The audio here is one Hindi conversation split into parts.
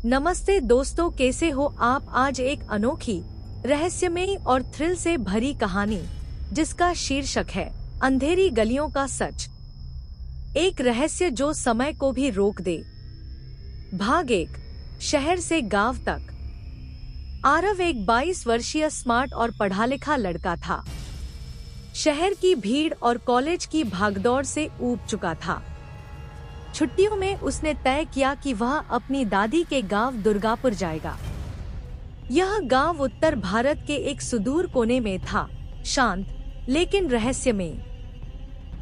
नमस्ते दोस्तों, कैसे हो आप। आज एक अनोखी, रहस्यमयी और थ्रिल से भरी कहानी जिसका शीर्षक है अंधेरी गलियों का सच। एक रहस्य जो समय को भी रोक दे। भाग एक। शहर से गांव तक। आरव एक 22 वर्षीय स्मार्ट और पढ़ा लिखा लड़का था। शहर की भीड़ और कॉलेज की भागदौड़ से ऊब चुका था। छुट्टियों में उसने तय किया कि वह अपनी दादी के गांव दुर्गापुर जाएगा। यह गांव उत्तर भारत के एक सुदूर कोने में था, शांत लेकिन रहस्यमय।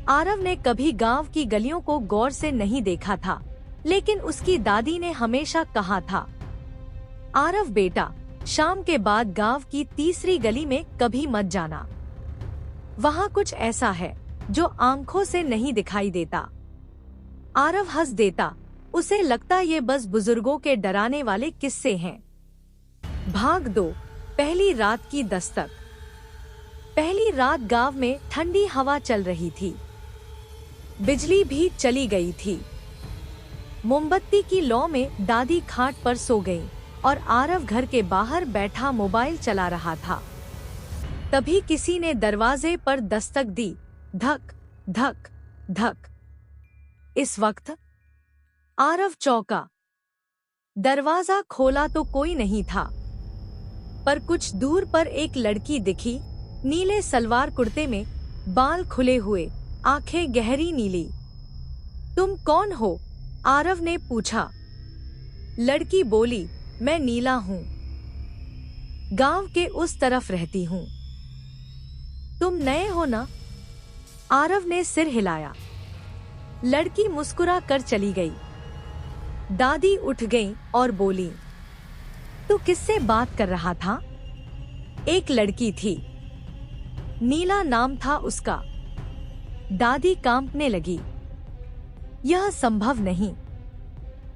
आरव ने कभी गांव की गलियों को गौर से नहीं देखा था, लेकिन उसकी दादी ने हमेशा कहा था, आरव बेटा, शाम के बाद गांव की तीसरी गली में कभी मत जाना। वहां कुछ ऐसा है जो आंखों से नहीं दिखाई देता। आरव हंस देता, उसे लगता ये बस बुजुर्गों के डराने वाले किस्से हैं। भाग 2। पहली रात की दस्तक। पहली रात गांव में ठंडी हवा चल रही थी। बिजली भी चली गई थी। मोमबत्ती की लौ में दादी खाट पर सो गई और आरव घर के बाहर बैठा मोबाइल चला रहा था। तभी किसी ने दरवाजे पर दस्तक दी। धक धक धक। इस वक्त आरव चौंका। दरवाजा खोला तो कोई नहीं था, पर कुछ दूर पर एक लड़की दिखी, नीले सलवार कुर्ते में, बाल खुले हुए, आंखें गहरी नीली। तुम कौन हो? आरव ने पूछा। लड़की बोली, मैं नीला हूँ, गांव के उस तरफ रहती हूँ। तुम नए हो ना? आरव ने सिर हिलाया। लड़की मुस्कुरा कर चली गई। दादी उठ गई और बोली, तू किससे बात कर रहा था? एक लड़की थी, नीला नाम था उसका। दादी कांपने लगी। यह संभव नहीं।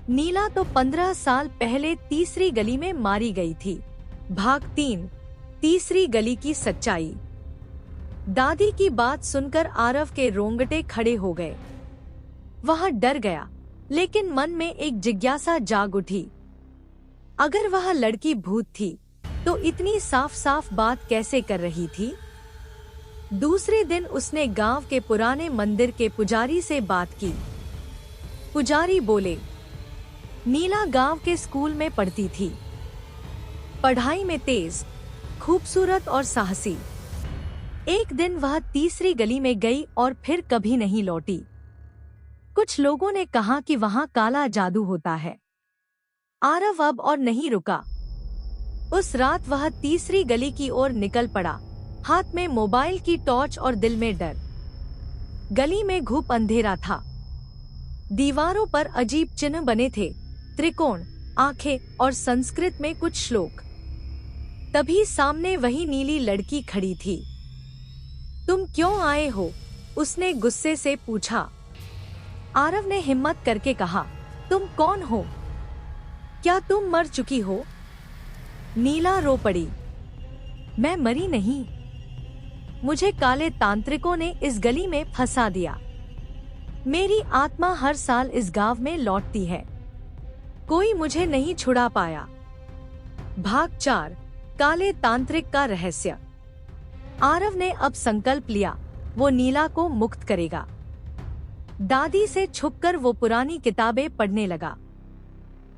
नीला तो 15 साल पहले तीसरी गली में मारी गई थी। भाग 3। तीसरी गली की सच्चाई। दादी की बात सुनकर आरव के रोंगटे खड़े हो गए। वह डर गया, लेकिन मन में एक जिज्ञासा जाग उठी। अगर वह लड़की भूत थी, तो इतनी साफ साफ बात कैसे कर रही थी? दूसरे दिन उसने गांव के पुराने मंदिर के पुजारी से बात की। पुजारी बोले, नीला गांव के स्कूल में पढ़ती थी। पढ़ाई में तेज, खूबसूरत और साहसी। एक दिन वह तीसरी गली में गई और फिर कभी नहीं लौटी। कुछ लोगों ने कहा कि वहां काला जादू होता है। आरव अब और नहीं रुका। उस रात वह तीसरी गली की ओर निकल पड़ा, हाथ में मोबाइल की टॉर्च और दिल में डर। गली में घुप अंधेरा था। दीवारों पर अजीब चिन्ह बने थे, त्रिकोण, आंखें और संस्कृत में कुछ श्लोक। तभी सामने वही नीली लड़की खड़ी थी। तुम क्यों आए हो? उसने गुस्से से पूछा। आरव ने हिम्मत करके कहा, तुम कौन हो? क्या तुम मर चुकी हो? नीला रो पड़ी। मैं मरी नहीं। मुझे काले तांत्रिकों ने इस गली में फंसा दिया। मेरी आत्मा हर साल इस गांव में लौटती है। कोई मुझे नहीं छुड़ा पाया। भाग 4। काले तांत्रिक का रहस्य। आरव ने अब संकल्प लिया, वो नीला को मुक्त करेगा। दादी से छुपकर वो पुरानी किताबें पढ़ने लगा।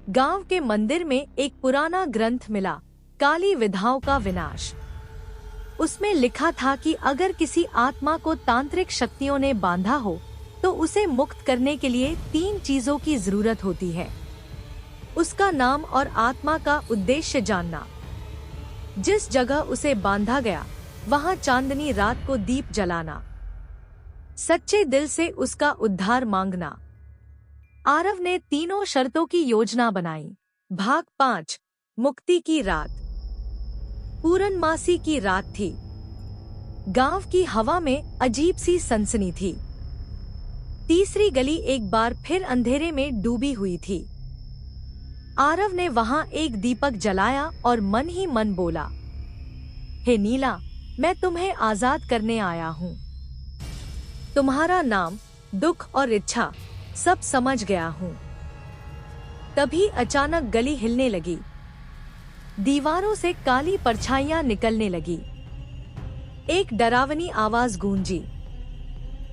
गांव के मंदिर में एक पुराना ग्रंथ मिला, काली विधाओं का विनाश। उसमें लिखा था कि अगर किसी आत्मा को तांत्रिक शक्तियों ने बांधा हो, तो उसे मुक्त करने के लिए 3 चीजों की जरूरत होती है। उसका नाम और आत्मा का उद्देश्य जानना। जिस जगह उसे बांधा गया, वहां चांदनी रात को दीप जलाना। सच्चे दिल से उसका उद्धार मांगना। आरव ने तीनों शर्तों की योजना बनाई। भाग 5। मुक्ति की रात। पूर्णमासी की रात थी। गांव की हवा में अजीब सी सनसनी थी। तीसरी गली एक बार फिर अंधेरे में डूबी हुई थी। आरव ने वहां एक दीपक जलाया और मन ही मन बोला, हे नीला, मैं तुम्हें आजाद करने आया हूँ। तुम्हारा नाम, दुख और इच्छा सब समझ गया हूँ। तभी अचानक गली हिलने लगी। दीवारों से काली परछाइयां निकलने लगी। एक डरावनी आवाज गूंजी,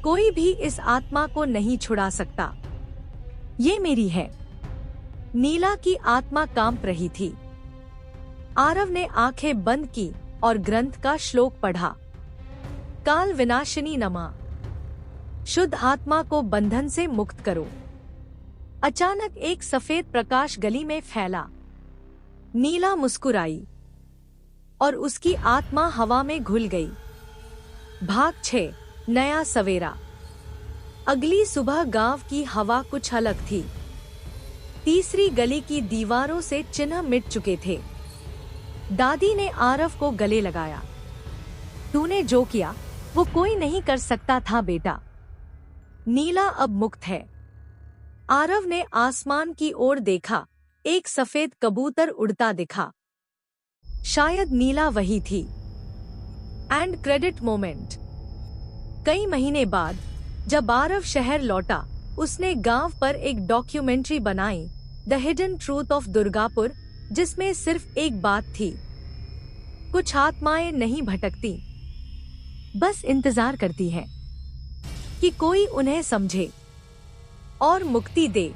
कोई भी इस आत्मा को नहीं छुड़ा सकता, ये मेरी है। नीला की आत्मा कांप रही थी। आरव ने आंखें बंद की और ग्रंथ का श्लोक पढ़ा। काल विनाशिनी नमः। शुद्ध आत्मा को बंधन से मुक्त करो। अचानक एक सफेद प्रकाश गली में फैला। नीला मुस्कुराई और उसकी आत्मा हवा में घुल गई। भाग 6, नया सवेरा। अगली सुबह गांव की हवा कुछ अलग थी। तीसरी गली की दीवारों से चिन्ह मिट चुके थे। दादी ने आरव को गले लगाया। तूने जो किया वो कोई नहीं कर सकता था बेटा। नीला अब मुक्त है। आरव ने आसमान की ओर देखा। एक सफेद कबूतर उड़ता दिखा। शायद नीला वही थी। And credit moment. कई महीने बाद जब आरव शहर लौटा, उसने गांव पर एक डॉक्यूमेंट्री बनाई, the hidden truth of Durgapur, जिसमें सिर्फ एक बात थी, कुछ आत्माएं नहीं भटकती, बस इंतजार करती हैं कि कोई उन्हें समझे और मुक्ति दे।